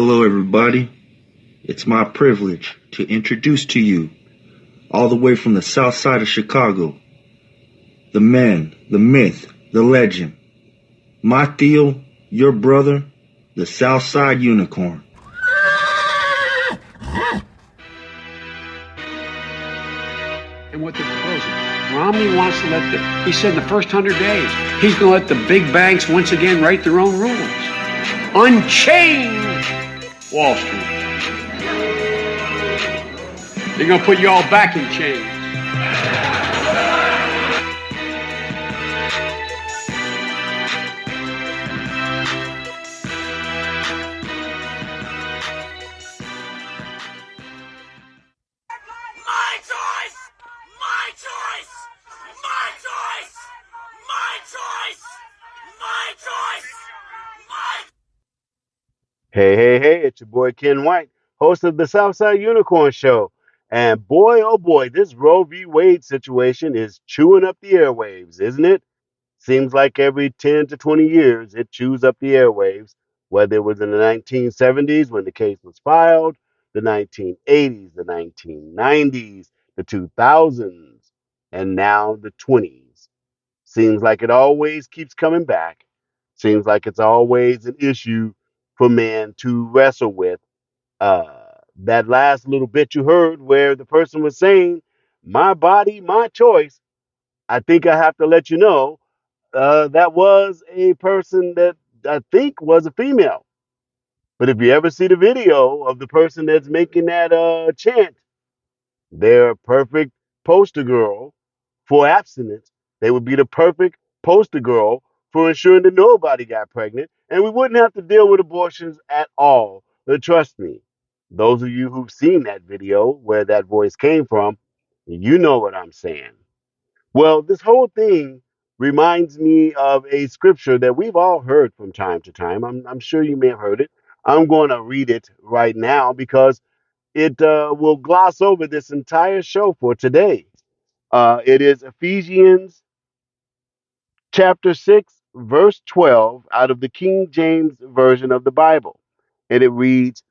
Hello, everybody. It's my privilege to introduce to you, all the way from the south side of Chicago, the man, the myth, the legend, my Theo, your brother, the South Side Unicorn. And what they're proposing, Romney wants to he said in the first 100 days, he's going to let the big banks once again write their own rules. Unchain Wall Street. They're going to put you all back in chains. Hey, it's your boy Ken White, host of the Southside Unicorn Show. And boy, oh boy, this Roe v. Wade situation is chewing up the airwaves, isn't it? Seems like every 10 to 20 years it chews up the airwaves, whether it was in the 1970s when the case was filed, the 1980s, the 1990s, the 2000s, and now the 20s. Seems like it always keeps coming back. Seems like it's always an issue for men to wrestle with. That last little bit you heard where the person was saying, my body, my choice, I think I have to let you know that was a person that I think was a female. But if you ever see the video of the person that's making that chant, they're a perfect poster girl for abstinence. They would be the perfect poster girl for ensuring that nobody got pregnant, and we wouldn't have to deal with abortions at all. But trust me, those of you who've seen that video where that voice came from, you know what I'm saying. Well, this whole thing reminds me of a scripture that we've all heard from time to time. I'm sure you may have heard it. I'm going to read it right now because it will gloss over this entire show for today. It is Ephesians chapter 6, verse 12 out of the King James Version of the Bible. And it reads,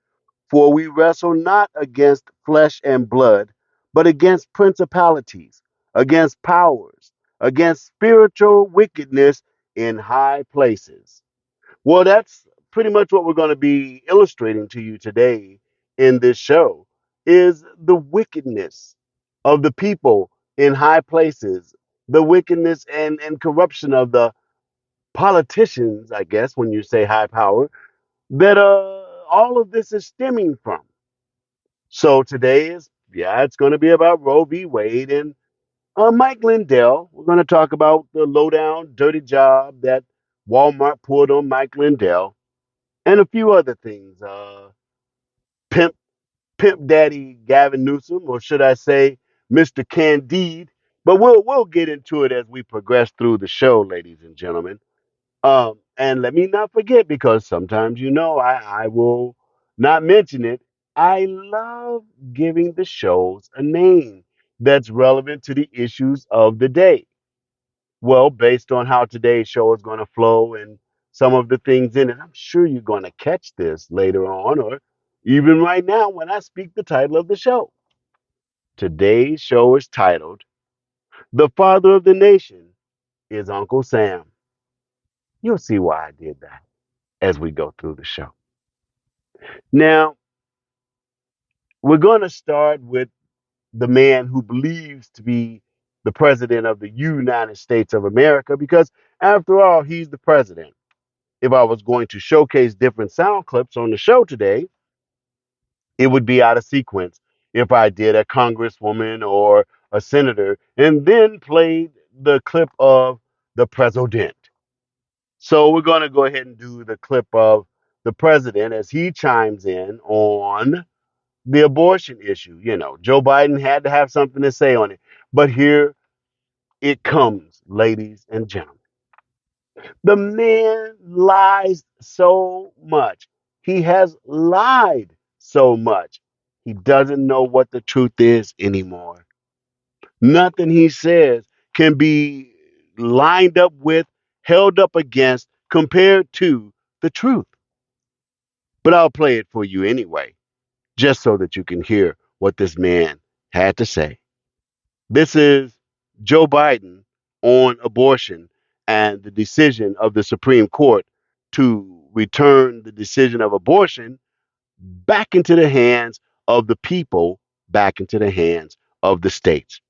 "For we wrestle not against flesh and blood, but against principalities, against powers, against spiritual wickedness in high places." Well, that's pretty much what we're going to be illustrating to you today in this show is the wickedness of the people in high places, the wickedness and corruption of the politicians, I guess, when you say high power, that all of this is stemming from. So today it's going to be about Roe v. Wade and Mike Lindell. We're going to talk about the lowdown, dirty job that Walmart pulled on Mike Lindell and a few other things. Pimp, Pimp Daddy Gavin Newsom, or should I say, Mr. Candide. But we'll get into it as we progress through the show, ladies and gentlemen. And let me not forget, because sometimes I will not mention it. I love giving the shows a name that's relevant to the issues of the day. Well, based on how today's show is going to flow and some of the things in it, I'm sure you're going to catch this later on or even right now when I speak the title of the show. Today's show is titled, "The Father of the Nation is Uncle Sam." You'll see why I did that as we go through the show. Now, we're going to start with the man who believes to be the president of the United States of America, because after all, he's the president. If I was going to showcase different sound clips on the show today, it would be out of sequence if I did a congresswoman or a senator and then played the clip of the president. So we're going to go ahead and do the clip of the president as he chimes in on the abortion issue. Joe Biden had to have something to say on it. But here it comes, ladies and gentlemen. The man lies so much. He has lied so much. He doesn't know what the truth is anymore. Nothing he says can be lined up with, held up against, compared to the truth. But I'll play it for you anyway, just so that you can hear what this man had to say. This is Joe Biden on abortion and the decision of the Supreme Court to return the decision of abortion back into the hands of the people, back into the hands of the states.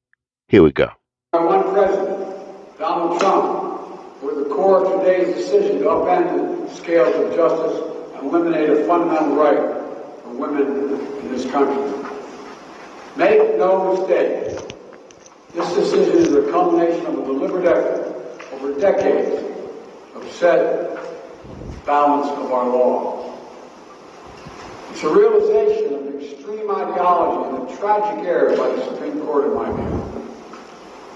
Here we go. One president, Donald Trump, were the core of today's decision to upend the scales of justice and eliminate a fundamental right for women in this country. Make no mistake, this decision is a culmination of a deliberate effort over decades to upset the balance of our law. It's a realization of an extreme ideology and a tragic error by the Supreme Court, in my view.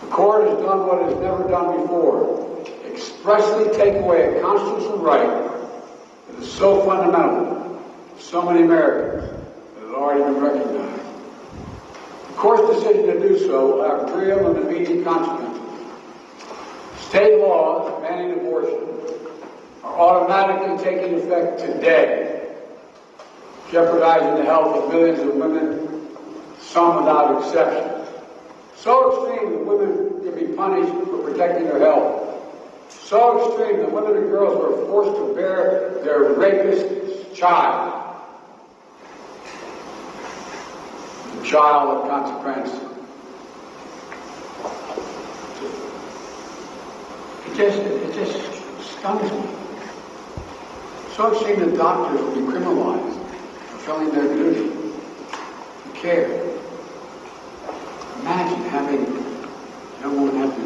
The court has done what it has never done before, expressly take away a constitutional right that is so fundamental to so many Americans that has already been recognized. The court's decision to do so will have real and immediate consequences. State laws banning abortion are automatically taking effect today, jeopardizing the health of millions of women, some without exception. So extreme that women can be punished for protecting their health. So extreme that women and girls were forced to bear their rapist's child. The child of consequence. It just stuns me. So extreme that doctors will be criminalized for fulfilling their duty to care. Imagine having a young woman have to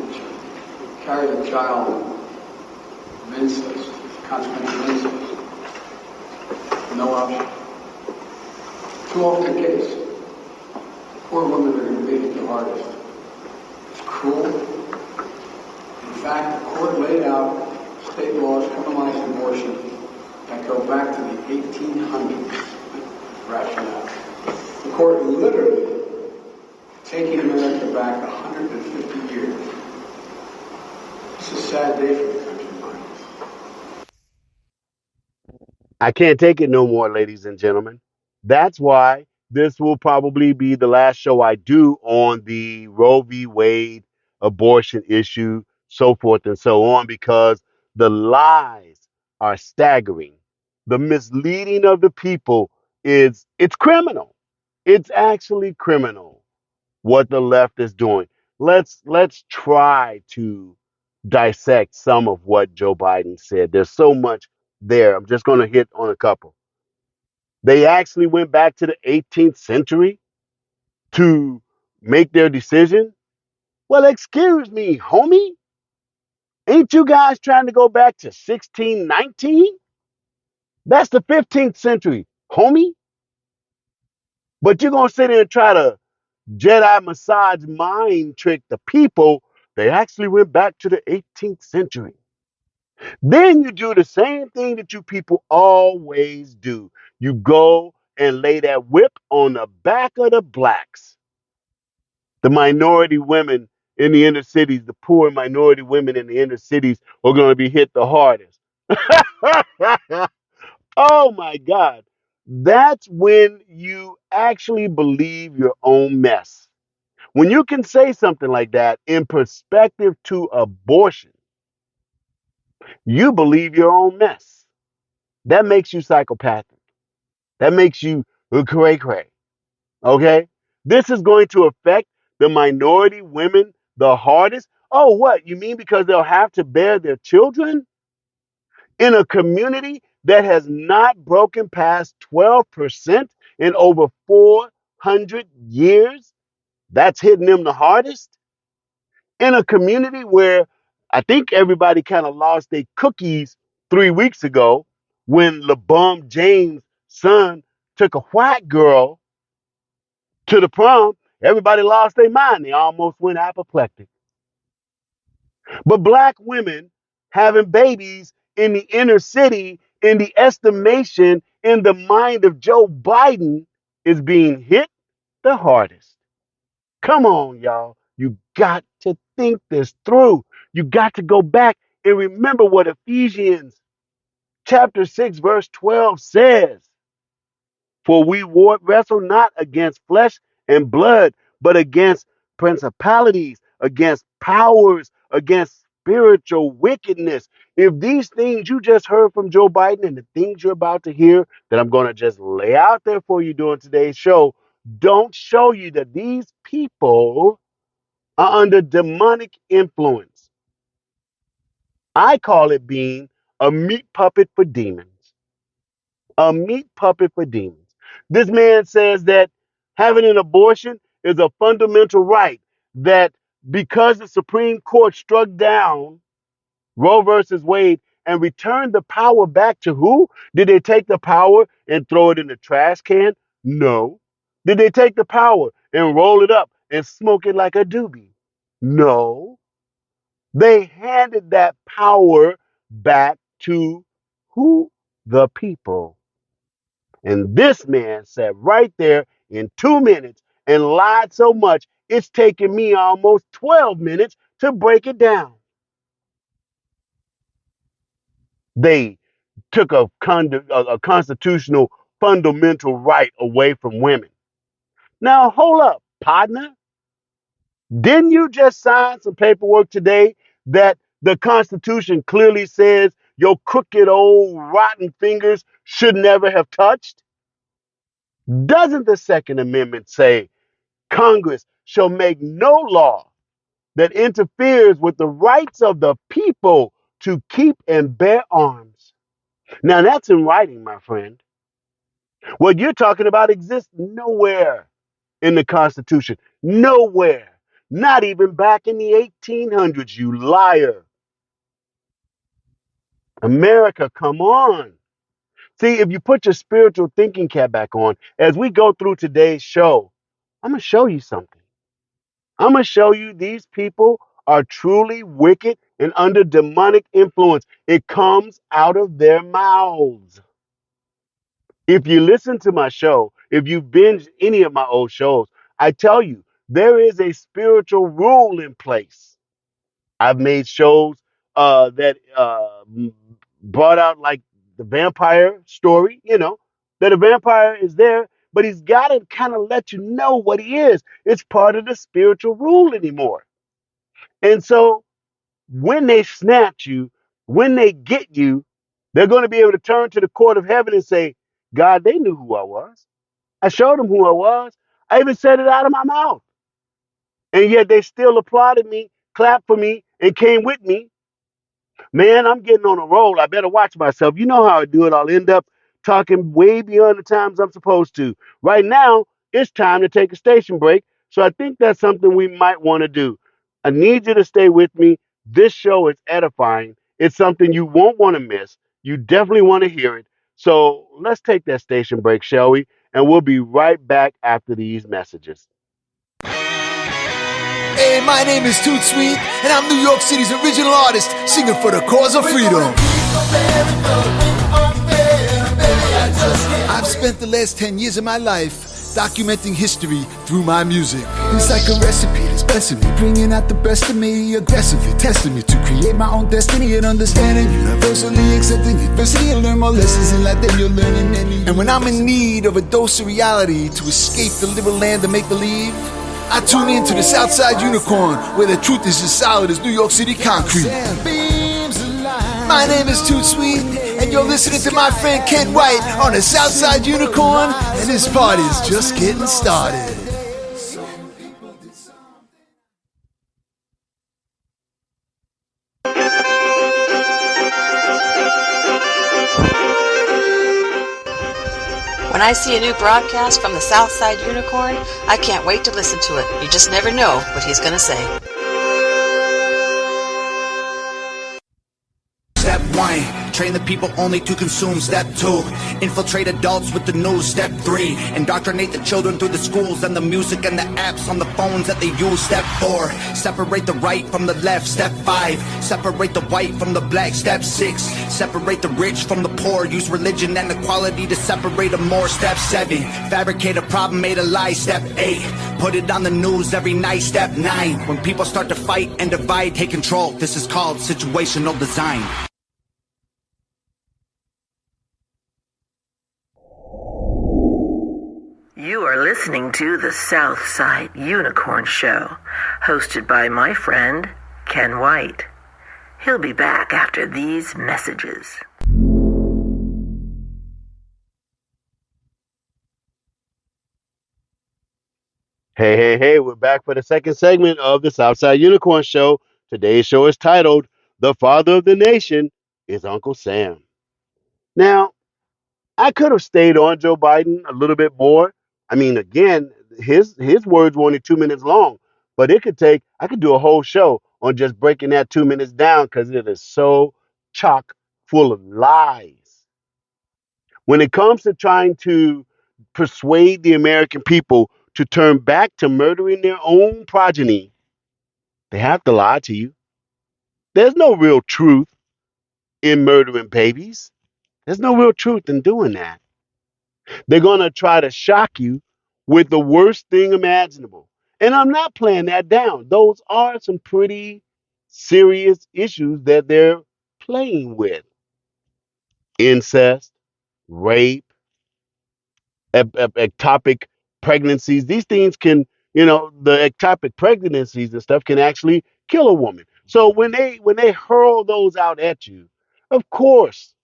carry the child of incest, consequence of incest. No option. Too often the case. Poor women are going to be hit the hardest. It's cruel. In fact, the court laid out state laws criminalizing abortion that go back to the 1800s. Rationale. The court literally taking America back 150 years. It's a sad day for the country, Mike. I can't take it no more, ladies and gentlemen. That's why this will probably be the last show I do on the Roe v. Wade abortion issue, so forth and so on, because the lies are staggering. The misleading of the people it's criminal. It's actually criminal what the left is doing. Let's try to dissect some of what Joe Biden said. There's so much there. I'm just going to hit on a couple. They actually went back to the 18th century to make their decision. Well, excuse me, homie. Ain't you guys trying to go back to 1619? That's the 15th century, homie. But you're going to sit there and try to Jedi massage mind trick the people. They actually went back to the 18th century. Then you do the same thing that you people always do. You go and lay that whip on the back of the blacks. The minority women in the inner cities, the poor minority women in the inner cities are going to be hit the hardest. Oh my God. That's when you actually believe your own mess. When you can say something like that in perspective to abortion, you believe your own mess. That makes you psychopathic. That makes you cray cray. Okay? This is going to affect the minority women the hardest. Oh, what? You mean because they'll have to bear their children in a community that has not broken past 12% in over 400 years? That's hitting them the hardest. In a community where I think everybody kind of lost their cookies 3 weeks ago when LeBron James' son took a white girl to the prom, everybody lost their mind. They almost went apoplectic. But black women having babies in the inner city, in the estimation, in the mind of Joe Biden, is being hit the hardest. Come on, y'all. You got to think this through. You got to go back and remember what Ephesians chapter 6, verse 12 says. For we wrestle not against flesh and blood, but against principalities, against powers, against spiritual wickedness. If these things you just heard from Joe Biden and the things you're about to hear that I'm going to just lay out there for you during today's show don't show you that these people are under demonic influence, I call it being a meat puppet for demons. A meat puppet for demons. This man says that having an abortion is a fundamental right, that because the Supreme Court struck down Roe versus Wade and returned the power back to who? Did they take the power and throw it in the trash can? No. Did they take the power and roll it up and smoke it like a doobie? No. They handed that power back to who? The people. And this man sat right there in 2 minutes and lied so much, it's taken me almost 12 minutes to break it down. They took a constitutional fundamental right away from women. Now, hold up, partner. Didn't you just sign some paperwork today that the Constitution clearly says your crooked old rotten fingers should never have touched? Doesn't the Second Amendment say Congress shall make no law that interferes with the rights of the people to keep and bear arms? Now that's in writing, my friend. What you're talking about exists nowhere in the Constitution. Nowhere. Not even back in the 1800s, you liar. America, come on. See, if you put your spiritual thinking cap back on, as we go through today's show, I'm going to show you something. I'm going to show you these people are truly wicked and under demonic influence. It comes out of their mouths. If you listen to my show, if you binge any of my old shows, I tell you, there is a spiritual rule in place. I've made shows that brought out like the vampire story, that a vampire is there, but he's got to kind of let you know what he is. It's part of the spiritual rule anymore. And so when they snatch you, when they get you, they're going to be able to turn to the court of heaven and say, God, they knew who I was. I showed them who I was. I even said it out of my mouth. And yet they still applauded me, clapped for me, and came with me. Man, I'm getting on a roll. I better watch myself. You know how I do it. I'll end up talking way beyond the times I'm supposed to. Right now, it's time to take a station break. So I think that's something we might want to do. I need you to stay with me. This show is edifying. It's something you won't want to miss. You definitely want to hear it. So let's take that station break, shall we? And we'll be right back after these messages. Hey, my name is Toot Sweet, and I'm New York City's original artist, singing for the cause of freedom. I've spent the last 10 years of my life documenting history through my music. It's like a recipe that's blessing me, bringing out the best of me, aggressively testing me to create my own destiny and understanding, universally accepting adversity and learn more lessons in life than you're learning any. And when I'm in need of a dose of reality to escape the liberal land of make-believe, I tune in to the Southside Unicorn, where the truth is as solid as New York City concrete. My name is Toot Sweet, and you're listening to my friend Ken White on the Southside Unicorn, and this party is just getting started. When I see a new broadcast from the Southside Unicorn, I can't wait to listen to it. You just never know what he's going to say. Step 1, train the people only to consume. Step 2, infiltrate adults with the news. Step 3, indoctrinate the children through the schools and the music and the apps on the phones that they use. Step 4, separate the right from the left. Step 5, separate the white from the black. Step 6, separate the rich from the poor. Use religion and equality to separate them more. Step 7, fabricate a problem made a lie. Step 8, put it on the news every night. Step 9, when people start to fight and divide, take control. This is called situational design. You are listening to the Southside Unicorn Show, hosted by my friend, Ken White. He'll be back after these messages. Hey, we're back for the second segment of the Southside Unicorn Show. Today's show is titled, The Father of the Nation is Uncle Sam. Now, I could have stayed on Joe Biden a little bit more. I mean, again, his words were only 2 minutes long, but I could do a whole show on just breaking that 2 minutes down because it is so chock full of lies. When it comes to trying to persuade the American people to turn back to murdering their own progeny, they have to lie to you. There's no real truth in murdering babies. There's no real truth in doing that. They're going to try to shock you with the worst thing imaginable. And I'm not playing that down. Those are some pretty serious issues that they're playing with. Incest, rape, ectopic pregnancies. These things can, the ectopic pregnancies and stuff can actually kill a woman. So when they hurl those out at you, of course,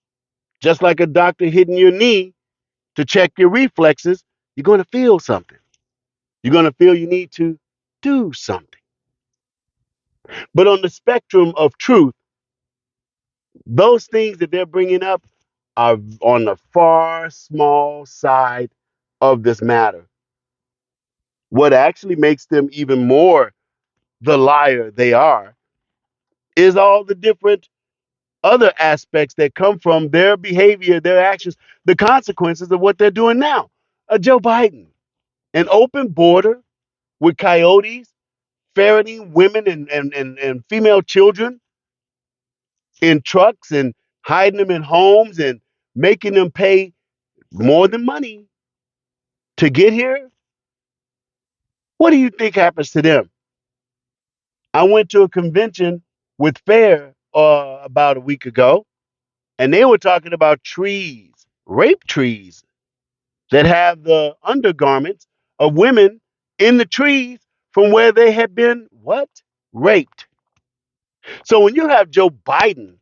just like a doctor hitting your knee to check your reflexes, you're going to feel something. You're going to feel you need to do something. But on the spectrum of truth, those things that they're bringing up are on the far small side of this matter. What actually makes them even more the liar they are is all the different other aspects that come from their behavior, their actions, the consequences of what they're doing now. Joe Biden, an open border with coyotes ferreting women and female children in trucks and hiding them in homes and making them pay more than money to get here. What do you think happens to them? I went to a convention with FAIR about a week ago, and they were talking about trees, rape trees, that have the undergarments of women in the trees from where they had been, what? Raped. So when you have Joe Biden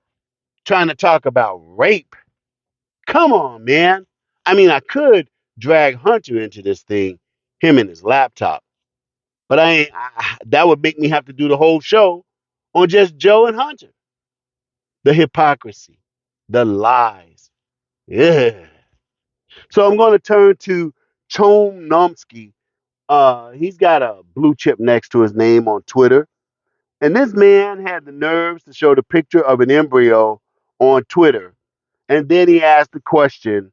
trying to talk about rape, come on, man. I mean, I could drag Hunter into this thing, him and his laptop, but that would make me have to do the whole show on just Joe and Hunter. The hypocrisy, the lies. Yeah. So I'm going to turn to Chom Nomsky. He's got a blue chip next to his name on Twitter. And this man had the nerves to show the picture of an embryo on Twitter. And then he asked the question,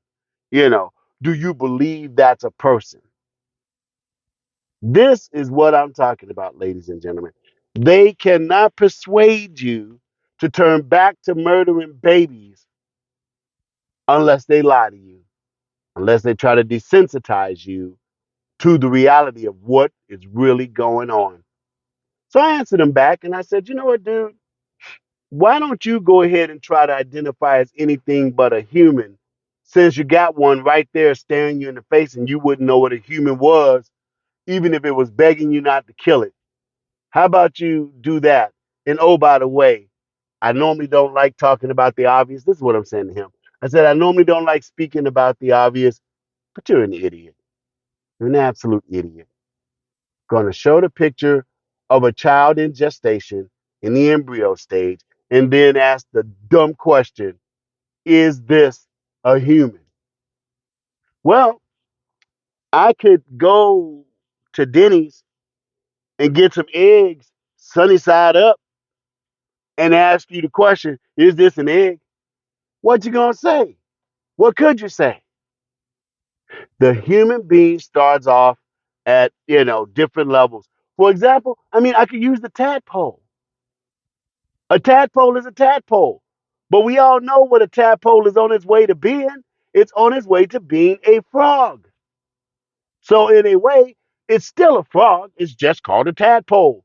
do you believe that's a person? This is what I'm talking about, ladies and gentlemen. They cannot persuade you to turn back to murdering babies unless they lie to you, unless they try to desensitize you to the reality of what is really going on. So I answered him back and I said, you know what, dude? Why don't you go ahead and try to identify as anything but a human, since you got one right there staring you in the face and you wouldn't know what a human was, even if it was begging you not to kill it? How about you do that? And oh, by the way, I normally don't like talking about the obvious. This is what I'm saying to him. I said, I normally don't like speaking about the obvious, but you're an idiot. You're an absolute idiot. Going to show the picture of a child in gestation in the embryo stage and then ask the dumb question, is this a human? Well, I could go to Denny's and get some eggs sunny side up and ask you the question, is this an egg? What you gonna say? What could you say? The human being starts off at, different levels. For example, I could use the tadpole. A tadpole is a tadpole. But we all know what a tadpole is on its way to being. It's on its way to being a frog. So in a way, it's still a frog. It's just called a tadpole.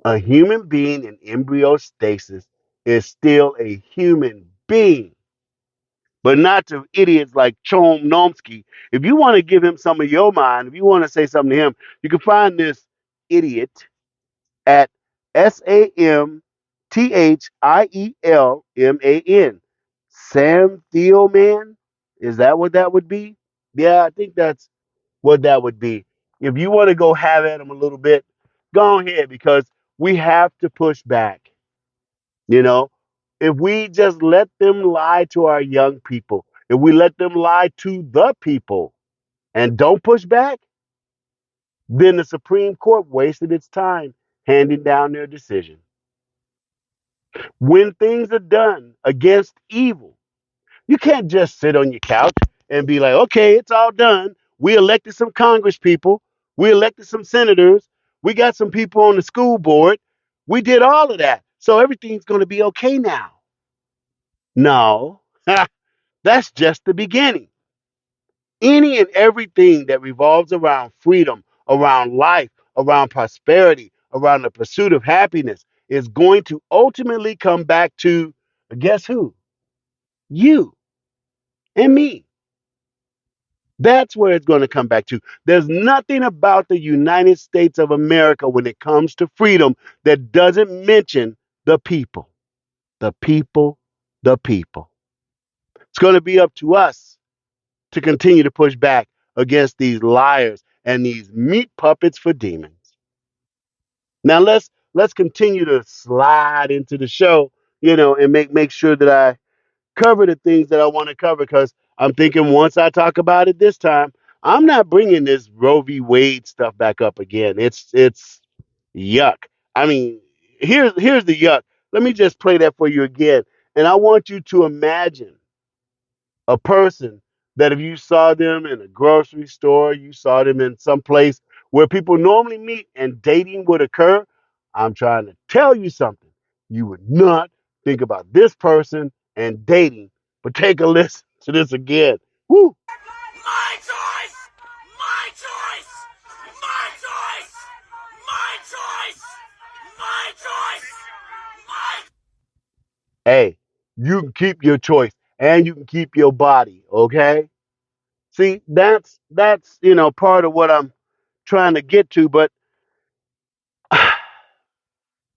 A human being in embryo stasis is still a human being. but not to idiots like Chom Nomsky. If you want to give him some of your mind, if you want to say something to him, you can find this idiot at SAMTHIELMAN. Sam Thielman? Is that what that would be? Yeah, I think that's what that would be. If you want to go have at him a little bit, go ahead because we have to push back. You know, if we just let them lie to our young people, if we let them lie to the people and don't push back, then the Supreme Court wasted its time handing down their decision. When things are done against evil, you can't just sit on your couch and be like, okay, it's all done. We elected some Congress people. We elected some senators. We got some people on the school board. We did all of that. So everything's going to be okay now. No, that's just the beginning. Any and everything that revolves around freedom, around life, around prosperity, around the pursuit of happiness is going to ultimately come back to, guess who? You and me. That's where it's going to come back to. There's nothing about the United States of America when it comes to freedom that doesn't mention the people, the people, the people. It's going to be up to us to continue to push back against these liars and these meat puppets for demons. Now let's continue to slide into the show, and make sure that I cover the things that I want to cover because I'm thinking once I talk about it this time, I'm not bringing this Roe v. Wade stuff back up again. It's yuck. I mean, here's the yuck. Let me just play that for you again, and I want you to imagine a person that if you saw them in a grocery store, you saw them in some place where people normally meet and dating would occur, I'm trying to tell you something. You would not think about this person and dating, but take a listen to this again. Woo! My choice! My choice! My choice! My choice! My choice! My Hey, you can keep your choice and you can keep your body, okay? See, that's part of what I'm trying to get to, but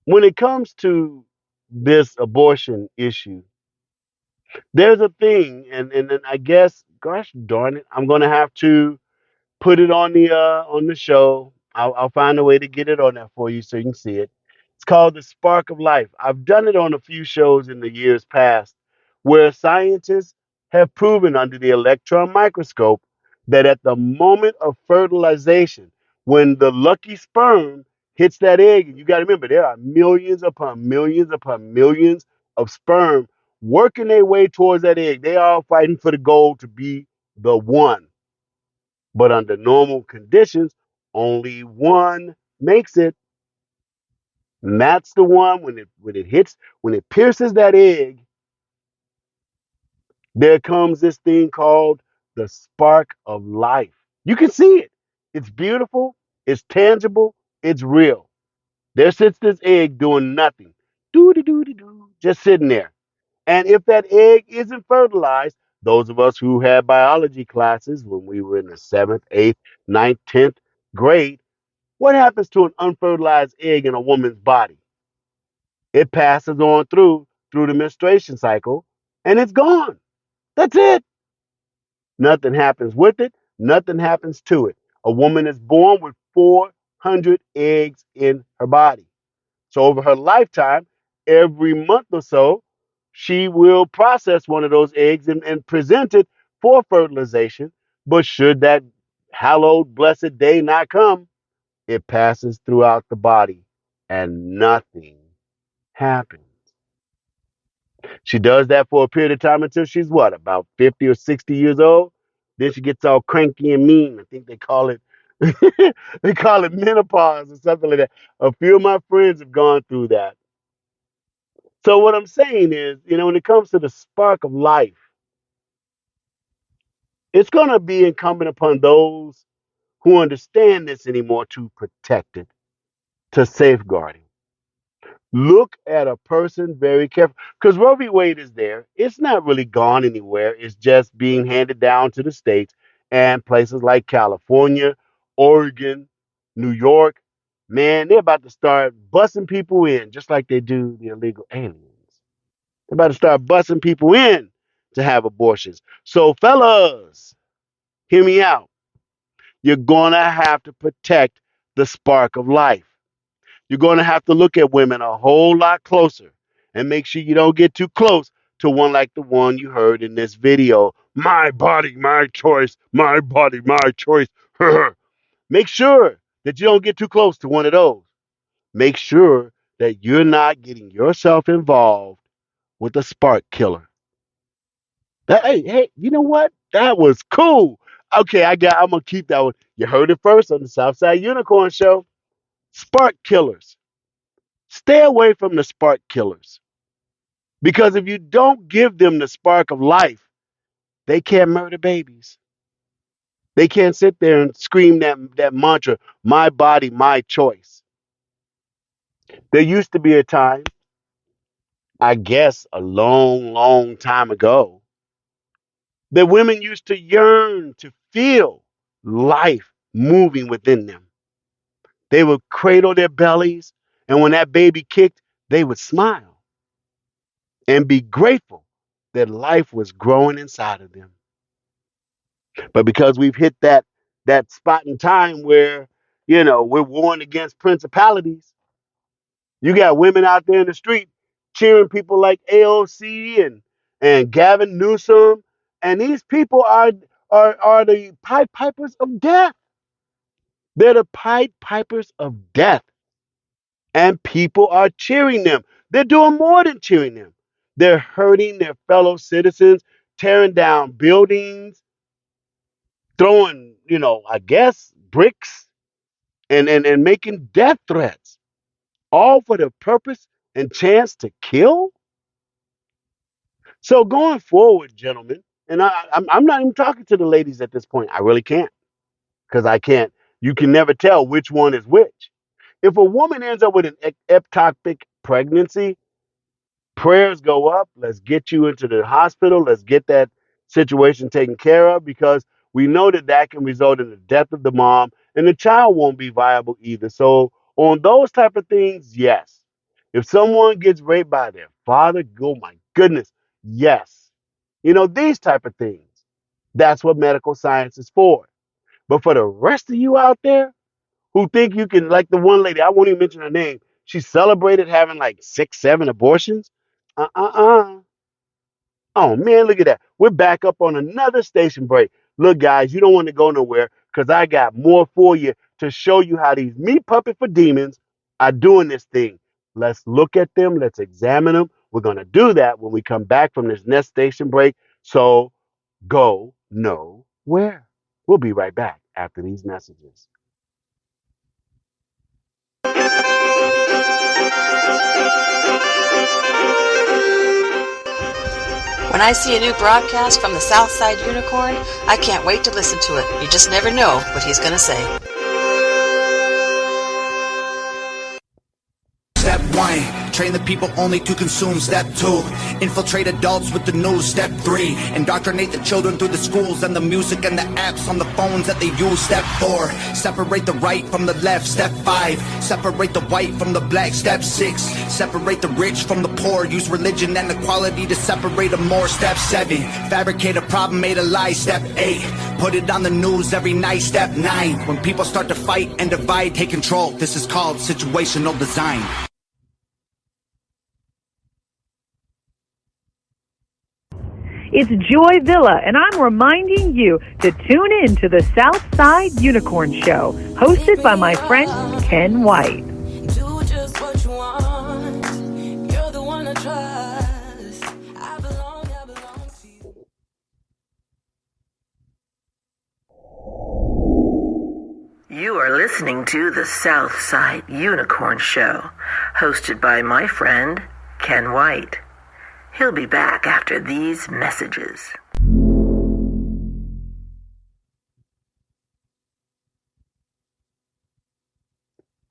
when it comes to this abortion issue, there's a thing, and then I guess, gosh darn it, I'm gonna have to put it on the show. I'll find a way to get it on there for you so you can see it. It's called The Spark of Life. I've done it on a few shows in the years past where scientists have proven under the electron microscope that at the moment of fertilization, when the lucky sperm hits that egg, and you got to remember there are millions upon millions upon millions of sperm working their way towards that egg. They are fighting for the goal to be the one. But under normal conditions, only one makes it. And that's the one when it pierces that egg, there comes this thing called the spark of life. You can see it. It's beautiful, it's tangible, it's real. There sits this egg doing nothing. Doo doo doo doo doo, just sitting there. And if that egg isn't fertilized, those of us who had biology classes when we were in the seventh, eighth, ninth, 10th grade, what happens to an unfertilized egg in a woman's body? It passes on through the menstruation cycle and it's gone. That's it. Nothing happens with it. Nothing happens to it. A woman is born with 400 eggs in her body. So over her lifetime, every month or so, she will process one of those eggs and present it for fertilization. But should that hallowed, blessed day not come, it passes throughout the body and nothing happens. She does that for a period of time until she's what, about 50 or 60 years old? Then she gets all cranky and mean. I think they call it they call it menopause or something like that. A few of my friends have gone through that. So what I'm saying is, when it comes to the spark of life, it's going to be incumbent upon those who understand this anymore to protect it, to safeguard it. Look at a person very carefully. Because Roe v. Wade is there. It's not really gone anywhere. It's just being handed down to the states and places like California, Oregon, New York. Man, they're about to start busing people in just like they do the illegal aliens. They're about to start busing people in to have abortions. So, fellas, hear me out. You're going to have to protect the spark of life. You're going to have to look at women a whole lot closer and make sure you don't get too close to one like the one you heard in this video. My body, my choice. My body, my choice. Make sure that you don't get too close to one of those. Make sure that you're not getting yourself involved with a spark killer. Hey, you know what? That was cool. Okay, I'm gonna keep that one. You heard it first on the Southside Unicorn Show. Spark killers. Stay away from the spark killers. Because if you don't give them the spark of life, they can't murder babies. They can't sit there and scream that mantra, my body, my choice. There used to be a time, I guess a long, long time ago, that women used to yearn to feel life moving within them. They would cradle their bellies, and when that baby kicked, they would smile and be grateful that life was growing inside of them. But because we've hit that spot in time where, we're warring against principalities, you got women out there in the street cheering people like AOC and Gavin Newsom, and these people are the Pied Pipers of death. They're the Pied Pipers of death. And people are cheering them. They're doing more than cheering them. They're hurting their fellow citizens, tearing down buildings, throwing, I guess, bricks and making death threats, all for the purpose and chance to kill. So going forward, gentlemen, and I'm not even talking to the ladies at this point. I really can't, because I can't. You can never tell which one is which. If a woman ends up with an ectopic pregnancy, prayers go up. Let's get you into the hospital. Let's get that situation taken care of, because we know that can result in the death of the mom, and the child won't be viable either. So on those type of things, yes. If someone gets raped by their father, oh my goodness, yes. These type of things. That's what medical science is for. But for the rest of you out there who think you can, like the one lady, I won't even mention her name, she celebrated having like 6, 7 abortions. Uh-uh. Oh man, look at that. We're back up on another station break. Look, guys, you don't want to go nowhere, because I got more for you to show you how these meat puppet for demons are doing this thing. Let's look at them. Let's examine them. We're going to do that when we come back from this next station break. So go nowhere. We'll be right back after these messages. When I see a new broadcast from the Southside Unicorn, I can't wait to listen to it. You just never know what he's going to say. Step 1, train the people only to consume. Step 2, infiltrate adults with the news. Step 3, indoctrinate the children through the schools and the music and the apps on the phones that they use. Step 4, separate the right from the left. Step 5, separate the white from the black. Step 6, separate the rich from the poor. Use religion and equality to separate them more. Step 7, fabricate a problem, made a lie. Step 8, put it on the news every night. Step 9, when people start to fight and divide, take control. This is called situational design. It's Joy Villa, and I'm reminding you to tune in to the Southside Unicorn Show, hosted by my friend Ken White. Do just what you want. You're the one I trust. I belong to you. You are listening to the Southside Unicorn Show, hosted by my friend Ken White. He'll be back after these messages.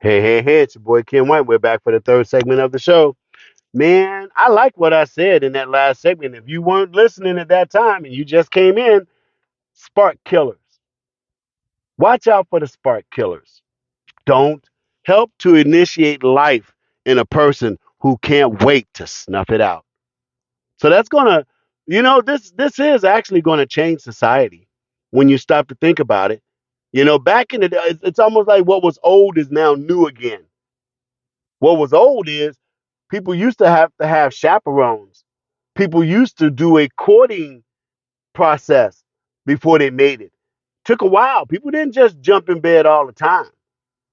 Hey, it's your boy Ken White. We're back for the third segment of the show. Man, I like what I said in that last segment. If you weren't listening at that time and you just came in, spark killers. Watch out for the spark killers. Don't help to initiate life in a person who can't wait to snuff it out. So that's gonna, this is actually gonna change society when you stop to think about it. Back in the day, it's almost like what was old is now new again. What was old is people used to have chaperones. People used to do a courting process before they made it. Took a while. People didn't just jump in bed all the time.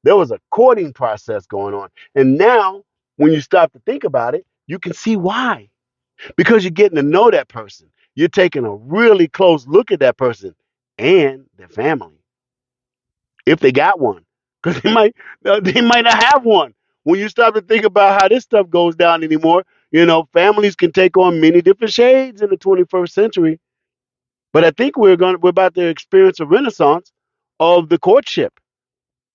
There was a courting process going on. And now, when you stop to think about it, you can see why. Because you're getting to know that person. You're taking a really close look at that person and their family, if they got one. Because they might not have one. When you stop to think about how this stuff goes down anymore, families can take on many different shades in the 21st century. But I think we're about to experience a renaissance of the courtship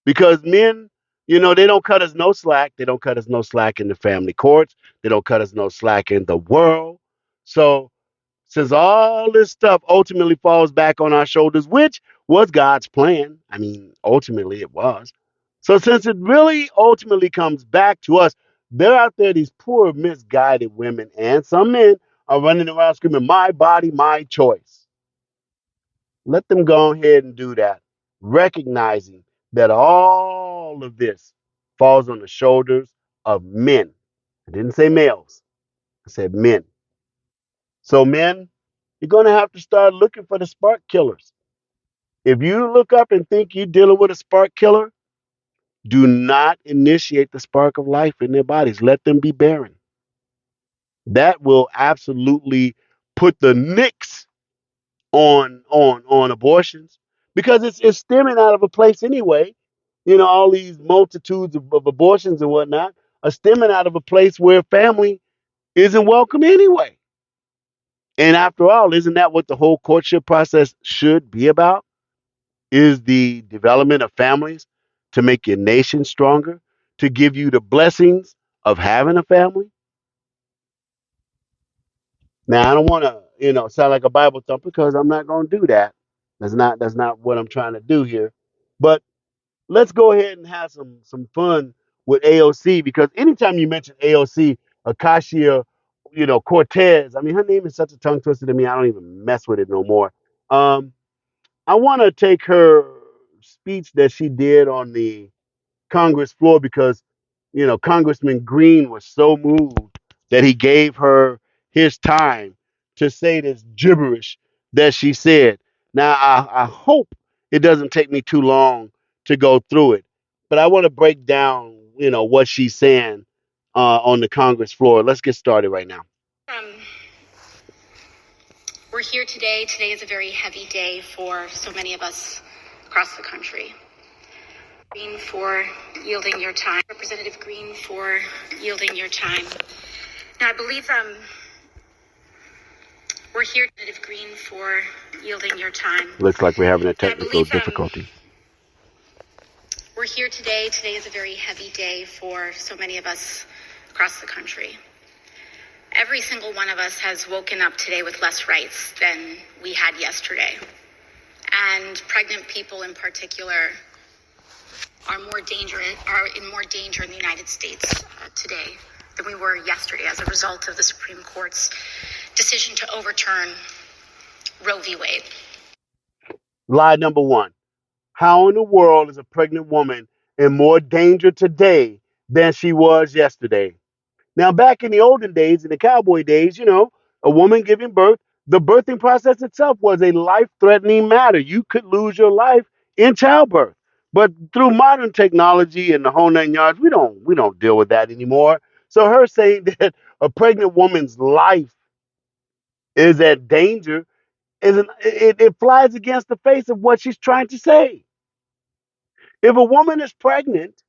because men, they don't cut us no slack. They don't cut us no slack in the family courts. They don't cut us no slack in the world. So since all this stuff ultimately falls back on our shoulders, which was God's plan, I mean, ultimately it was. So since it really ultimately comes back to us, they're out there, these poor, misguided women and some men are running around screaming, my body, my choice. Let them go ahead and do that, recognizing that all of this falls on the shoulders of men. I didn't say males, I said men. So, men, you're going to have to start looking for the spark killers. If you look up and think you're dealing with a spark killer, do not initiate the spark of life in their bodies. Let them be barren. That will absolutely put the nix on abortions because it's stemming out of a place anyway. All these multitudes of abortions and whatnot are stemming out of a place where family isn't welcome anyway. And after all, isn't that what the whole courtship process should be about? Is the development of families to make your nation stronger, to give you the blessings of having a family? Now, I don't want to, sound like a Bible thumper because I'm not going to do that. That's not what I'm trying to do here. But let's go ahead and have some fun with AOC because anytime you mention AOC, Acacia, Cortez, I mean, her name is such a tongue twister to me. I don't even mess with it no more. Um, I want to take her speech that she did on the Congress floor because, Congressman Green was so moved that he gave her his time to say this gibberish that she said. Now, I hope it doesn't take me too long to go through it, but I want to break down, what she's saying on the Congress floor. Let's get started right now. We're here today. Today is a very heavy day for so many of us across the country. Green for yielding your time. Representative Green for yielding your time. Now, I believe we're here. Representative Green for yielding your time. Looks like we're having a technical difficulty. We're here today. Today is a very heavy day for so many of us across the country. Every single one of us has woken up today with less rights than we had yesterday. And pregnant people in particular are in more danger in the United States today than we were yesterday as a result of the Supreme Court's decision to overturn Roe v. Wade. Lie number one. How in the world is a pregnant woman in more danger today than she was yesterday? Now, back in the olden days, in the cowboy days, a woman giving birth, the birthing process itself was a life-threatening matter. You could lose your life in childbirth. But through modern technology and the whole nine yards, we don't deal with that anymore. So her saying that a pregnant woman's life is at danger it flies against the face of what she's trying to say. If a woman is pregnant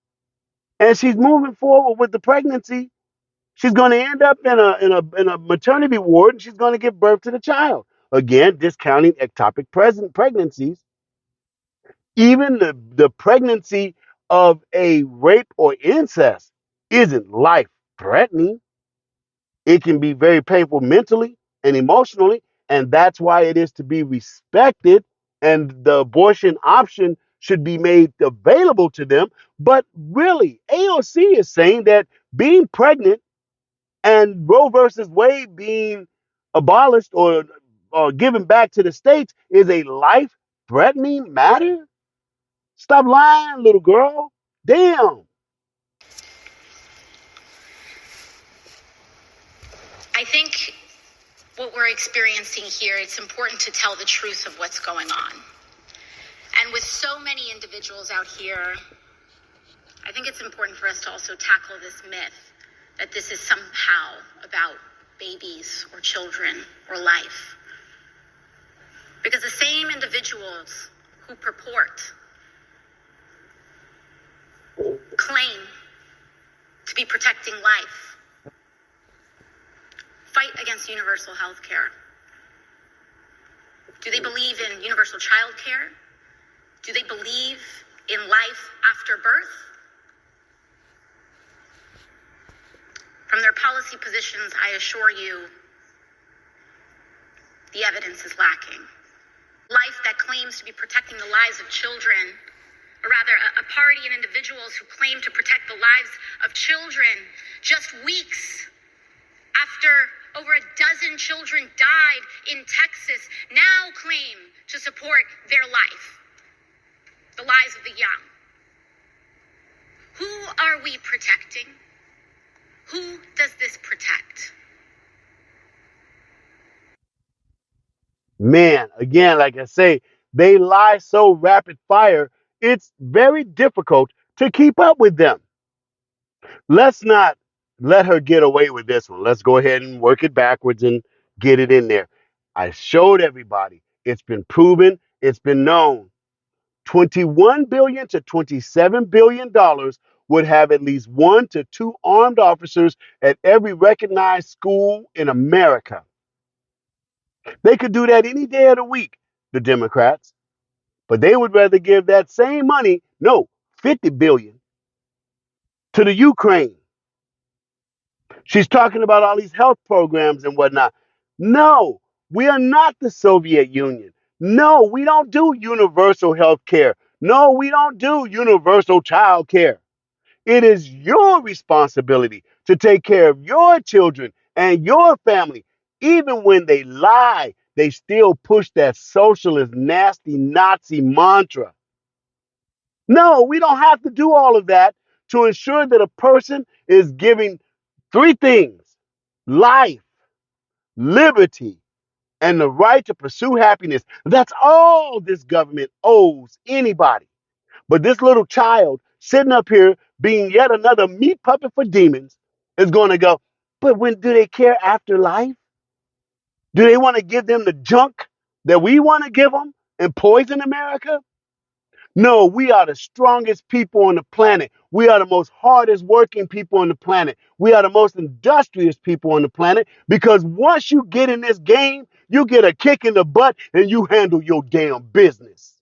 and she's moving forward with the pregnancy, she's going to end up in a maternity ward and she's going to give birth to the child. Again, discounting ectopic pregnancies. Even the pregnancy of a rape or incest isn't life threatening. It can be very painful mentally and emotionally, and that's why it is to be respected. And the abortion option should be made available to them. But really, AOC is saying that being pregnant and Roe versus Wade being abolished or given back to the states is a life threatening matter. Stop lying, little girl. Damn. I think what we're experiencing here, it's important to tell the truth of what's going on. And with so many individuals out here, I think it's important for us to also tackle this myth that this is somehow about babies or children or life. Because the same individuals who purport, claim to be protecting life, fight against universal health care. Do they believe in universal child care? Do they believe in life after birth? From their policy positions, I assure you, the evidence is lacking. Life that claims to be protecting the lives of children, or rather a party and individuals who claim to protect the lives of children just weeks after over a dozen children died in Texas, now claim to support their life, the lives of the young. Who are we protecting? Who does this protect? Man, again, like I say, they lie so rapid fire, it's very difficult to keep up with them. Let's not let her get away with this one. Let's go ahead and work it backwards and get it in there. I showed everybody. It's been proven. It's been known. $21 billion to $27 billion would have at least 1 to 2 armed officers at every recognized school in America. They could do that any day of the week, the Democrats, but they would rather give that same money, no, $50 billion, to the Ukraine. She's talking about all these health programs and whatnot. No, we are not the Soviet Union. No, we don't do universal health care. No, we don't do universal child care. It is your responsibility to take care of your children and your family. Even when they lie, they still push that socialist, nasty Nazi mantra. No, we don't have to do all of that to ensure that a person is giving 3 things: life, liberty, and the right to pursue happiness. That's all this government owes anybody. But this little child sitting up here being yet another meat puppet for demons is going to go, but when do they care after life? Do they want to give them the junk that we want to give them and poison America? No, we are the strongest people on the planet. We are the most hardest working people on the planet. We are the most industrious people on the planet because once you get in this game, you get a kick in the butt and you handle your damn business.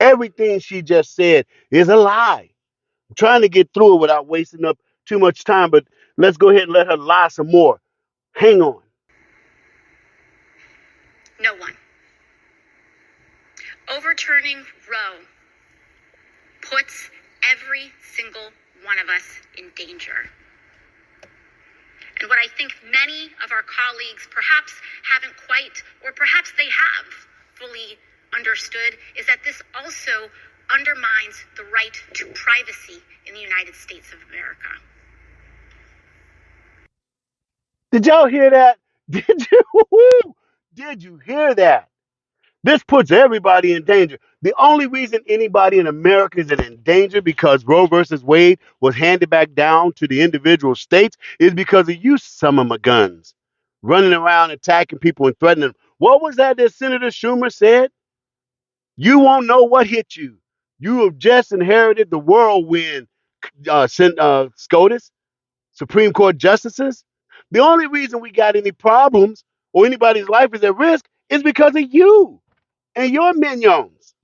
Everything she just said is a lie. I'm trying to get through it without wasting up too much time, but let's go ahead and let her lie some more. Hang on. No one. Overturning Roe puts every single one of us in danger. And what I think many of our colleagues perhaps haven't quite, or perhaps they have fully understood, is that this also undermines the right to privacy in the United States of America. Did y'all hear that? Did you hear that? This puts everybody in danger. The only reason anybody in America is in danger because Roe versus Wade was handed back down to the individual states is because of you some of my guns running around attacking people and threatening them. What was that Senator Schumer said? You won't know what hit you. You have just inherited the whirlwind, SCOTUS, Supreme Court justices. The only reason we got any problems or anybody's life is at risk is because of you and your minions.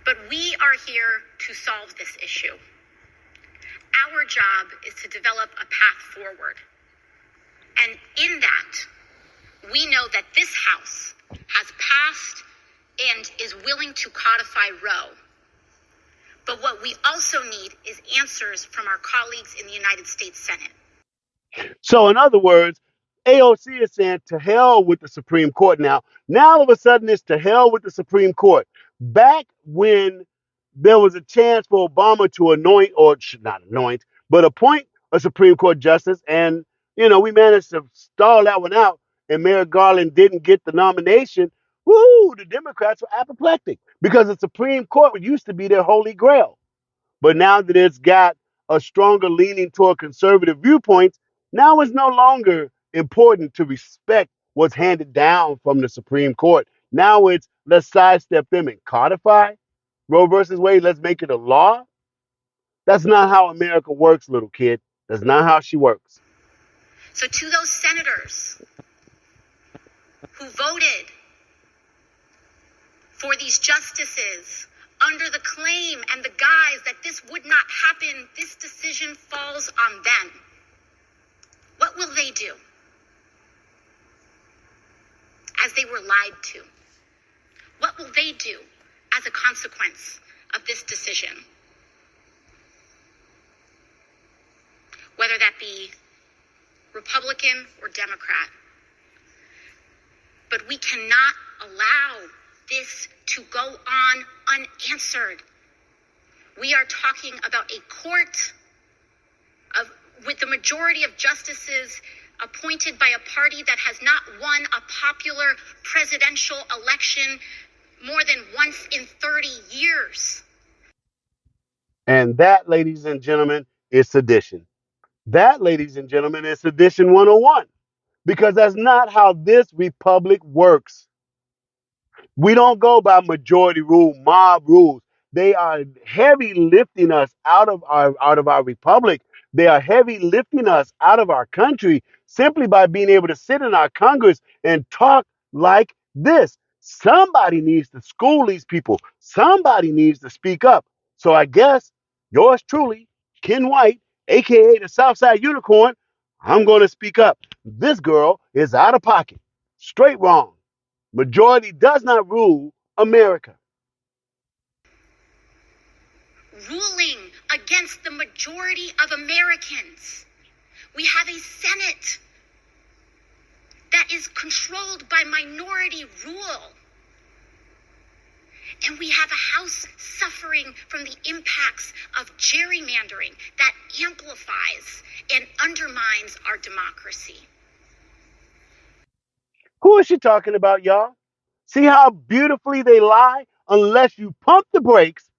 But we are here to solve this issue. Our job is to develop a path forward. And in that, we know that this House has passed and is willing to codify Roe. But what we also need is answers from our colleagues in the United States Senate. So, in other words, AOC is saying to hell with the Supreme Court now. Now, all of a sudden, it's to hell with the Supreme Court. Back when there was a chance for Obama to anoint, or not anoint, but appoint a Supreme Court justice, and, we managed to stall that one out, and Merrick Garland didn't get the nomination. Woo, the Democrats were apoplectic because the Supreme Court used to be their holy grail. But now that it's got a stronger leaning toward conservative viewpoints, now it's no longer important to respect what's handed down from the Supreme Court. Now it's let's sidestep them and codify Roe versus Wade. Let's make it a law. That's not how America works, little kid. That's not how she works. So to those senators who voted for these justices under the claim and the guise that this would not happen, this decision falls on them. What will they do? As they were lied to. What will they do as a consequence of this decision? Whether that be Republican or Democrat. But we cannot allow this to go on unanswered. We are talking about a court with the majority of justices appointed by a party that has not won a popular presidential election more than once in 30 years. And that, ladies and gentlemen, is sedition. That, ladies and gentlemen, is sedition 101. Because that's not how this republic works. We don't go by majority rule, mob rules. They are heavy lifting us out of our republic. They are heavy lifting us out of our country simply by being able to sit in our Congress and talk like this. Somebody needs to school these people. Somebody needs to speak up. So I guess yours truly, Ken White, aka the Southside Unicorn, I'm going to speak up. This girl is out of pocket. Straight wrong. Majority does not rule America. Ruling against the majority of Americans. We have a Senate that is controlled by minority rule. And we have a House suffering from the impacts of gerrymandering that amplifies and undermines our democracy. Who is she talking about, y'all? See how beautifully they lie? Unless you pump the brakes,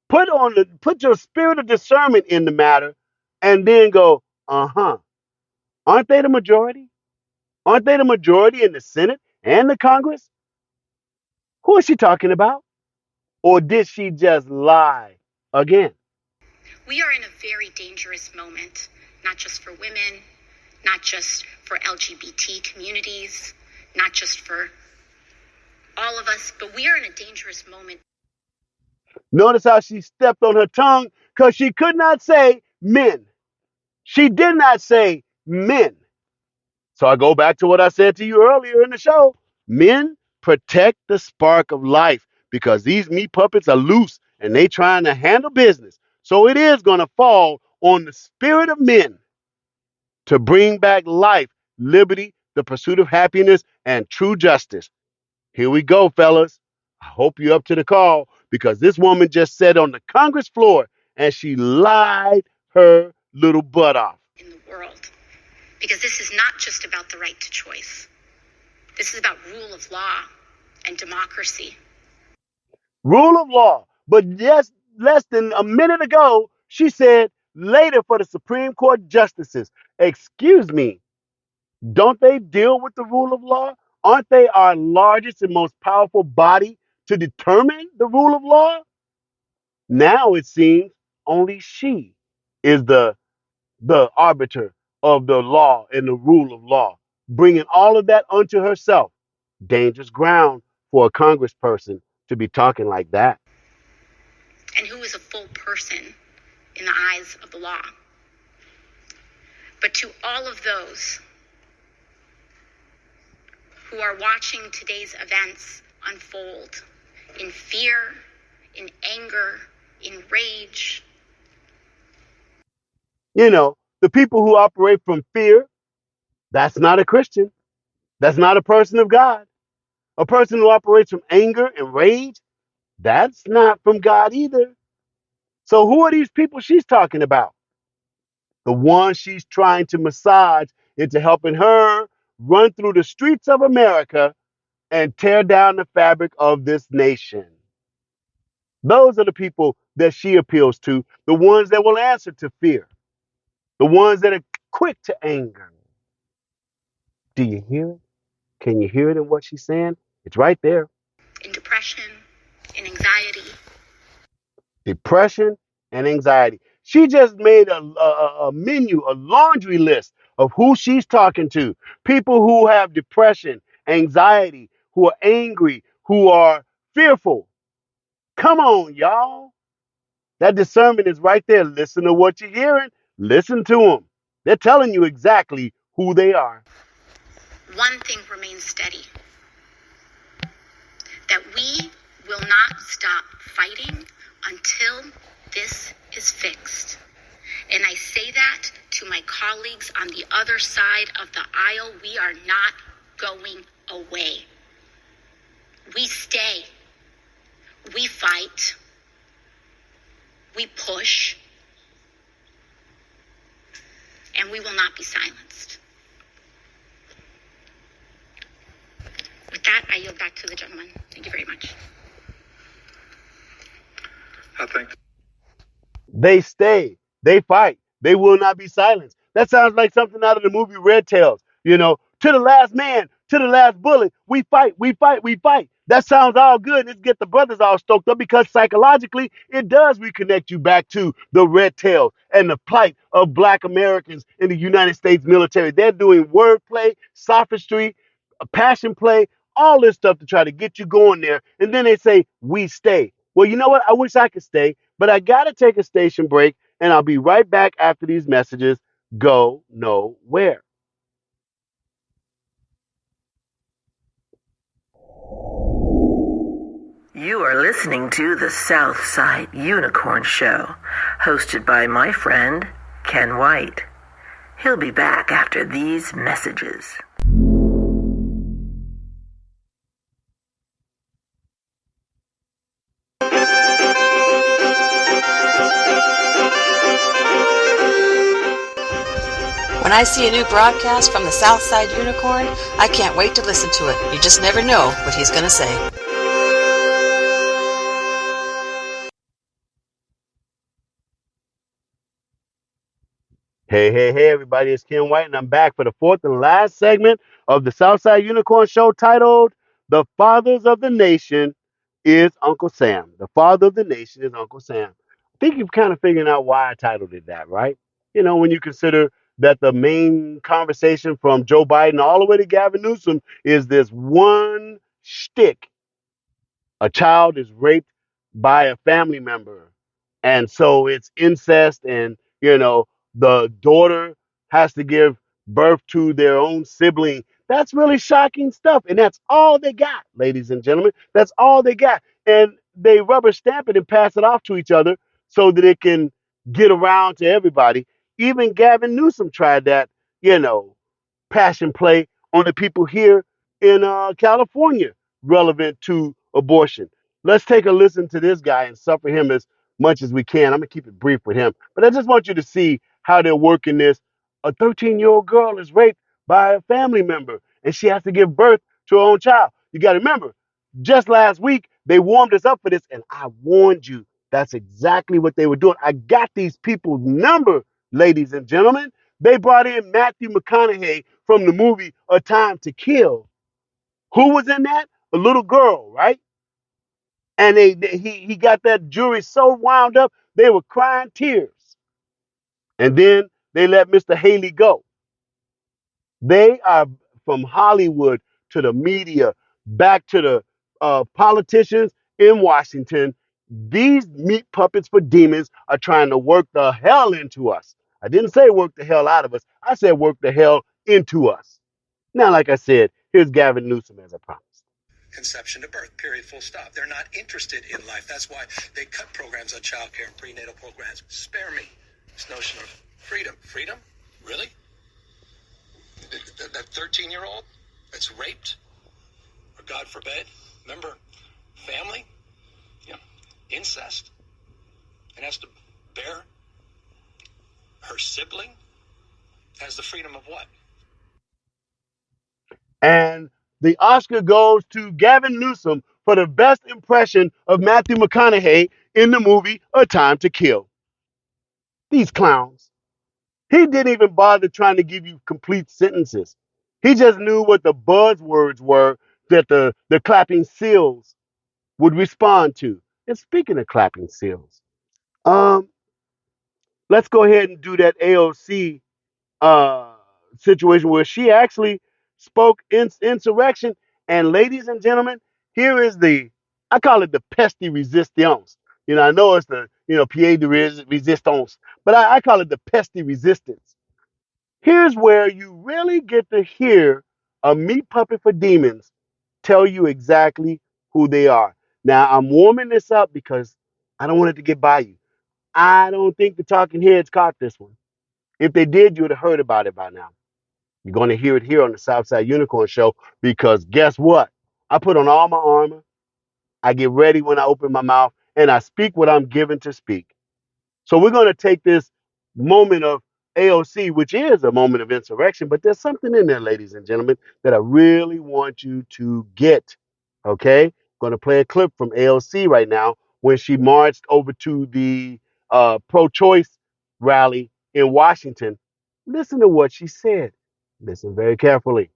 put your spirit of discernment in the matter, and then go, aren't they the majority? Aren't they the majority in the Senate and the Congress? Who is she talking about? Or did she just lie again? We are in a very dangerous moment, not just for women, not just for LGBT communities, not just for all of us, but we are in a dangerous moment. Notice how she stepped on her tongue because she could not say men. She did not say men. So I go back to what I said to you earlier in the show. Men protect the spark of life because these meat puppets are loose and they trying to handle business. So it is going to fall on the spirit of men to bring back life, liberty, the pursuit of happiness, and true justice. Here we go, fellas. I hope you're up to the call because this woman just said on the Congress floor and she lied her little butt off. In the world, because this is not just about the right to choice. This is about rule of law and democracy. Rule of law. But just less than a minute ago, she said later for the Supreme Court justices. Excuse me. Don't they deal with the rule of law? Aren't they our largest and most powerful body to determine the rule of law? Now it seems only she is the arbiter of the law and the rule of law, bringing all of that unto herself. Dangerous ground for a congressperson to be talking like that. and who is a full person in the eyes of the law. But to all of those who are watching today's events unfold in fear, in anger, in rage. You know, the people who operate from fear, that's not a Christian. That's not a person of God. A person who operates from anger and rage, that's not from God either. So who are these people she's talking about? The ones she's trying to massage into helping her run through the streets of America and tear down the fabric of this nation. Those are the people that she appeals to, the ones that will answer to fear, the ones that are quick to anger. Do you hear it? Can you hear it in what she's saying? It's right there. In depression, in anxiety. Depression and anxiety. She just made a menu, a laundry list of who she's talking to. People who have depression, anxiety, who are angry, who are fearful. Come on, y'all. That discernment is right there. Listen to what you're hearing. Listen to them. They're telling you exactly who they are. One thing remains steady. That we will not stop fighting until this is fixed. And I say that to my colleagues on the other side of the aisle. We are not going away. We stay. We fight. We push. And we will not be silenced. With that, I yield back to the gentleman. Thank you very much. I think They stay. They fight. They will not be silenced. That sounds like something out of the movie Red Tails. You know, to the last man, to the last bullet, we fight, we fight, we fight. That sounds all good. Let's get the brothers all stoked up because psychologically, it does reconnect you back to the Red Tails and the plight of Black Americans in the United States military. They're doing wordplay, sophistry, passion play, all this stuff to try to get you going there. And then they say, we stay. Well, you know what? I wish I could stay, but I got to take a station break and I'll be right back after these messages. Go nowhere. You are listening to the Southside Unicorn Show, hosted by my friend, Ken White. He'll be back after these messages. When I see a new broadcast from the Southside Unicorn, I can't wait to listen to it. You just never know what he's going to say. Hey, everybody, it's Ken White, and I'm back for the fourth and last segment of the Southside Unicorn Show titled, The Fathers of the Nation is Uncle Sam. The Father of the Nation is Uncle Sam. I think you've kind of figured out why I titled it that, right? You know, when you consider that the main conversation from Joe Biden all the way to Gavin Newsom is this one shtick. A child is raped by a family member. And so it's incest, and, you know, the daughter has to give birth to their own sibling. That's really shocking stuff. And that's all they got, ladies and gentlemen. That's all they got. And they rubber stamp it and pass it off to each other so that it can get around to everybody. Even Gavin Newsom tried that, you know, passion play on the people here in California relevant to abortion. Let's take a listen to this guy and suffer him as much as we can. I'm going to keep it brief with him, but I just want you to see how they're working this. A 13-year-old girl is raped by a family member, and she has to give birth to her own child. You got to remember, just last week, they warmed us up for this, and I warned you. That's exactly what they were doing. I got these people's number, ladies and gentlemen. They brought in Matthew McConaughey from the movie A Time to Kill. Who was in that? A little girl, right? And he got that jury so wound up, they were crying tears. And then they let Mr. Haley go. They are from Hollywood to the media, back to the politicians in Washington, These meat puppets for demons are trying to work the hell into us. I didn't say work the hell out of us. I said work the hell into us. Now, like I said, here's Gavin Newsom as I promised. Conception to birth, period, full stop. They're not interested in life. That's why they cut programs on child care and prenatal programs. Spare me this notion of freedom. Freedom? Really? That 13-year-old that's raped? Or God forbid, remember, family? Yeah, incest. And has to bear her sibling? Has the freedom of what? And the Oscar goes to Gavin Newsom for the best impression of Matthew McConaughey in the movie A Time to Kill. These clowns. He didn't even bother trying to give you complete sentences. He just knew what the buzzwords were that the clapping seals would respond to. And speaking of clapping seals, let's go ahead and do that AOC uh, situation where she actually spoke insurrection. And ladies and gentlemen, here is I call it the pesty resistance. I know it's the, pied de resistance, but I call it the pesty resistance. Here's where you really get to hear a meat puppet for demons tell you exactly who they are. Now, I'm warming this up because I don't want it to get by you. I don't think the talking heads caught this one. If they did, you would have heard about it by now. You're going to hear it here on the Southside Unicorn Show because guess what? I put on all my armor. I get ready when I open my mouth and I speak what I'm given to speak. So we're going to take this moment of AOC, which is a moment of insurrection, but there's something in there, ladies and gentlemen, that I really want you to get. Okay? I'm going to play a clip from AOC right now when she marched over to the pro-choice rally in Washington. Listen to what she said. Listen very carefully.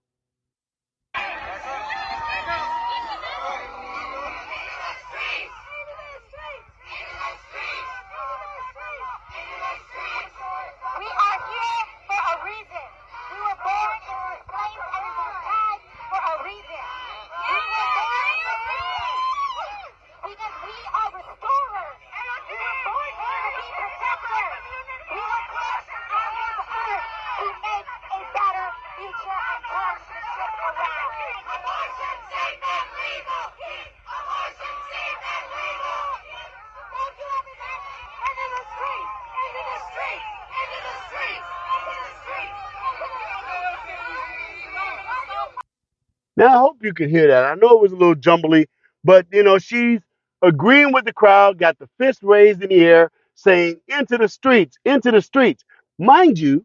Now, I hope you can hear that. I know it was a little jumbly, but, she's agreeing with the crowd, got the fist raised in the air, saying, into the streets, into the streets. Mind you,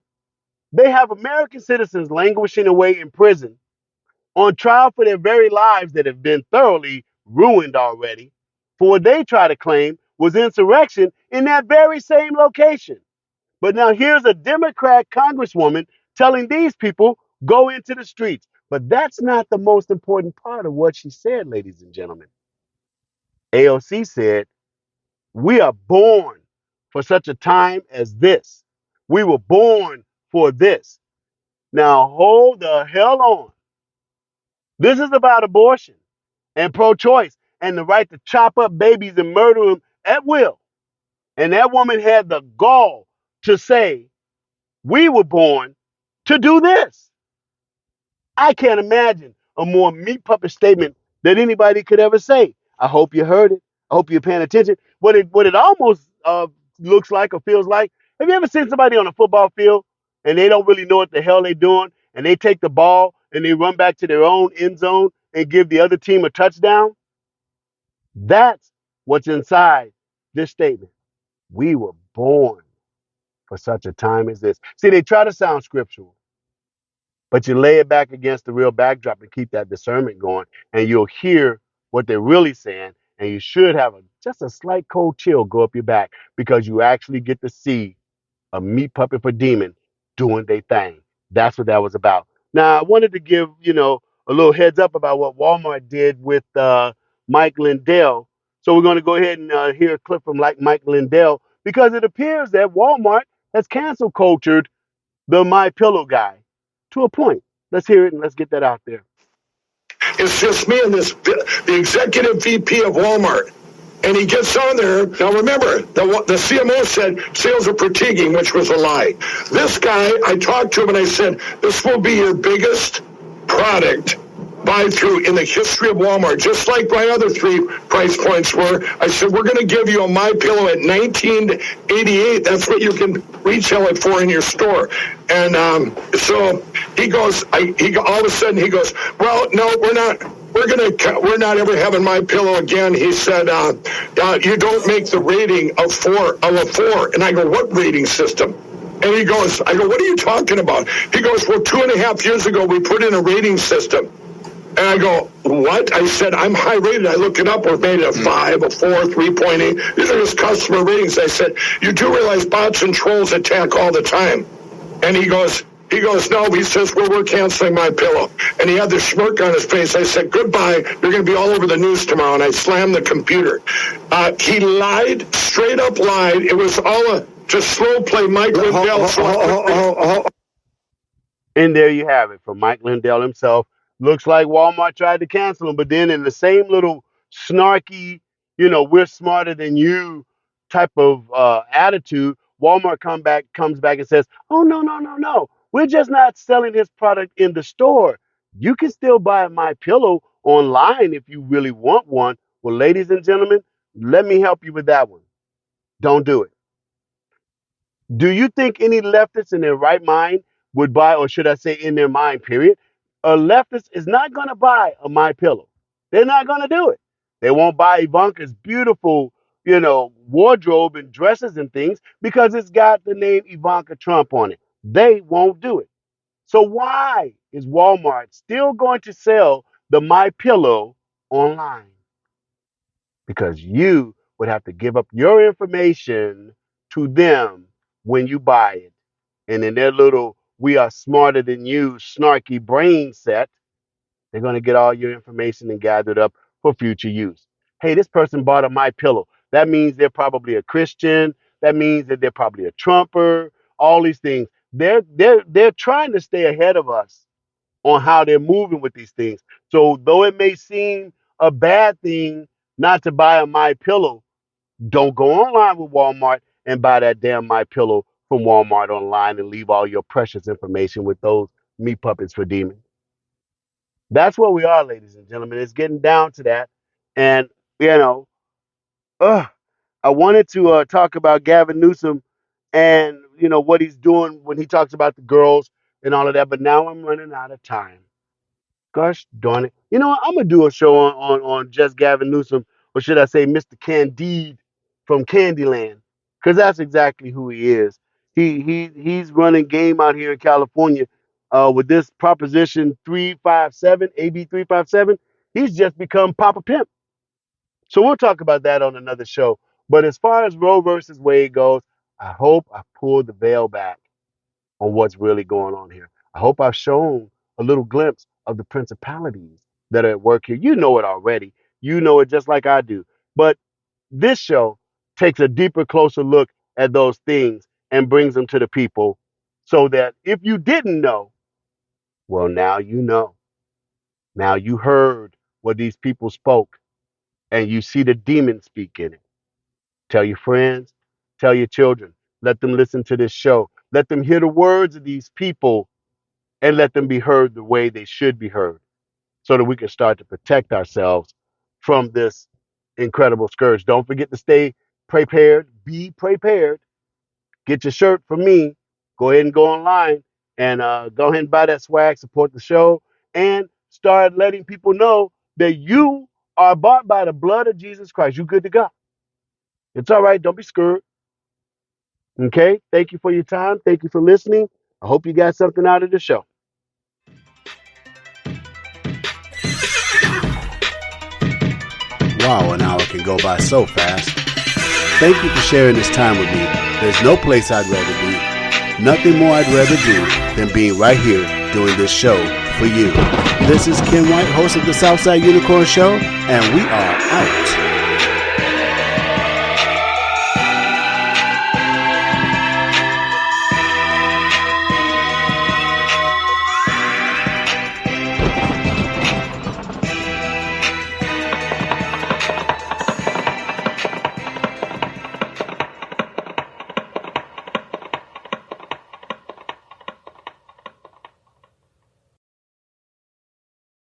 they have American citizens languishing away in prison on trial for their very lives that have been thoroughly ruined already for what they try to claim was insurrection in that very same location. But now here's a Democrat congresswoman telling these people, go into the streets. But that's not the most important part of what she said, ladies and gentlemen. AOC said, we are born for such a time as this. We were born for this. Now hold the hell on. This is about abortion and pro-choice and the right to chop up babies and murder them at will. And that woman had the gall to say, we were born to do this. I can't imagine a more meat puppet statement that anybody could ever say. I hope you heard it. I hope you're paying attention. What it almost looks like or feels like, have you ever seen somebody on a football field and they don't really know what the hell they're doing and they take the ball and they run back to their own end zone and give the other team a touchdown? That's what's inside this statement. We were born for such a time as this. See, they try to sound scriptural, but you lay it back against the real backdrop and keep that discernment going, and you'll hear what they're really saying, and you should have just a slight cold chill go up your back because you actually get to see a meat puppet for demon doing their thing. That's what that was about. Now, I wanted to give, a little heads up about what Walmart did with Mike Lindell. So we're going to go ahead and hear a clip from Mike Lindell because it appears that Walmart has cancel cultured the My Pillow guy to a point. Let's hear it and let's get that out there. It's just me and the executive VP of Walmart. And he gets on there. Now remember, the CMO said sales are fatiguing, which was a lie. This guy, I talked to him and I said, this will be your biggest product buy-through in the history of Walmart, just like my other 3 price points were. I said, we're going to give you a MyPillow at $19.88. That's what you can retail it for in your store. And so he goes, all of a sudden he goes, well, no, we're not ever having MyPillow again. He said, you don't make the rating of a 4. And I go, what rating system? And he goes, I go, what are you talking about? He goes, well, 2.5 years ago, we put in a rating system. And I go, what? I said, I'm high rated. I looked it up. We're made a 5, a 4, 3.8. These are just customer ratings. I said, you do realize bots and trolls attack all the time. And he goes, no. He says, well, we're canceling MyPillow. And he had this smirk on his face. I said, goodbye. You're going to be all over the news tomorrow. And I slammed the computer. He lied, straight up lied. It was all to slow play Mike Lindell. And there you have it from Mike Lindell himself. Looks like Walmart tried to cancel him, but then in the same little snarky, we're smarter than you type of attitude, Walmart comes back and says, oh, no. We're just not selling his product in the store. You can still buy MyPillow online if you really want one. Well, ladies and gentlemen, let me help you with that one. Don't do it. Do you think any leftists in their right mind would buy, or should I say in their mind, period? A leftist is not going to buy a MyPillow. They're not going to do it. They won't buy Ivanka's beautiful, wardrobe and dresses and things because it's got the name Ivanka Trump on it. They won't do it. So why is Walmart still going to sell the MyPillow online? Because you would have to give up your information to them when you buy it. And in their little we are smarter than you snarky brain set, they're going to get all your information and gather it up for future use. Hey, this person bought a MyPillow. That means they're probably a Christian. That means that they're probably a Trumper. All these things. They're trying to stay ahead of us on how they're moving with these things. So though it may seem a bad thing not to buy a MyPillow, don't go online with Walmart and buy that damn MyPillow from Walmart online and leave all your precious information with those meat puppets for demons. That's where we are, ladies and gentlemen. It's getting down to that. And, I wanted to talk about Gavin Newsom and, what he's doing when he talks about the girls and all of that. But now I'm running out of time. Gosh darn it. You know what? I'm going to do a show on just Gavin Newsom, or should I say Mr. Candide from Candyland, because that's exactly who he is. He's running game out here in California with this Proposition 357, AB 357. He's just become Papa Pimp. So we'll talk about that on another show. But as far as Roe versus Wade goes, I hope I pulled the veil back on what's really going on here. I hope I've shown a little glimpse of the principalities that are at work here. You know it already. You know it just like I do. But this show takes a deeper, closer look at those things and brings them to the people so that if you didn't know, well, now you know. Now you heard what these people spoke and you see the demon speak in it. Tell your friends, tell your children, let them listen to this show. Let them hear the words of these people and let them be heard the way they should be heard so that we can start to protect ourselves from this incredible scourge. Don't forget to stay prepared. Be prepared. Get your shirt from me. Go ahead and go online and go ahead and buy that swag, support the show, and start letting people know that you are bought by the blood of Jesus Christ. You good to go. It's all right. Don't be scared. Okay? Thank you for your time. Thank you for listening. I hope you got something out of the show. Wow, an hour can go by so fast. Thank you for sharing this time with me. There's no place I'd rather be. Nothing more I'd rather do than being right here doing this show for you. This is Ken White, host of the Southside Unicorn Show, and we are out.